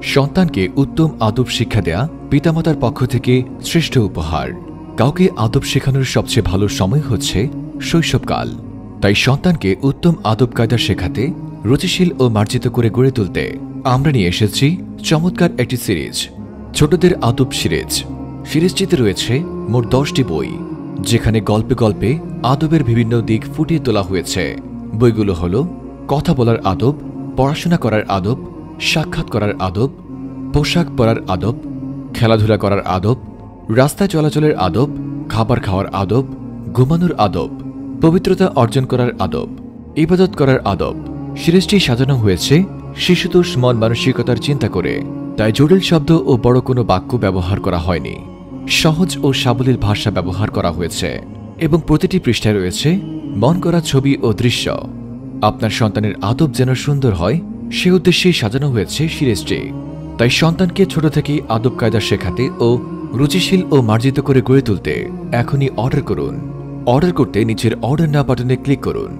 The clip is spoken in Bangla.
সন্তানকে উত্তম আদব শিক্ষা দেয়া পিতামাতার পক্ষ থেকে শ্রেষ্ঠ উপহার। কাউকে আদব শেখানোর সবচেয়ে ভালো সময় হচ্ছে শৈশবকাল। তাই সন্তানকে উত্তম আদব কায়দা শেখাতে, রুচিশীল ও মার্জিত করে গড়ে তুলতে আমরা নিয়ে এসেছি চমৎকার একটি সিরিজ, ছোটদের আদব সিরিজ। সিরিজটিতে রয়েছে মোট 10টি বই, যেখানে গল্পে গল্পে আদবের বিভিন্ন দিক ফুটিয়ে তোলা হয়েছে। বইগুলো হল কথা বলার আদব, পড়াশোনা করার আদব, সাক্ষাৎ করার আদব, পোশাক পরার আদব, খেলাধুলা করার আদব, রাস্তায় চলাচলের আদব, খাবার খাওয়ার আদব, ঘুমানোর আদব, পবিত্রতা অর্জন করার আদব, ইবাদত করার আদব। সিরিজটি সাজানো হয়েছে শিশুতোষ মন মানসিকতার চিন্তা করে, তাই জটিল শব্দ ও বড় কোনো বাক্য ব্যবহার করা হয়নি। সহজ ও সাবলীল ভাষা ব্যবহার করা হয়েছে এবং প্রতিটি পৃষ্ঠায় রয়েছে মন করা ছবি ও দৃশ্য। আপনার সন্তানের আদব যেন সুন্দর হয়, সে উদ্দেশ্যেই সাজানো হয়েছে সিরিজটি। তাই সন্তানকে ছোট থেকেই আদব কায়দা শেখাতে ও রুচিশীল ও মার্জিত করে গড়ে তুলতে এখনই অর্ডার করুন। অর্ডার করতে নিচের অর্ডার নাও বাটনে ক্লিক করুন।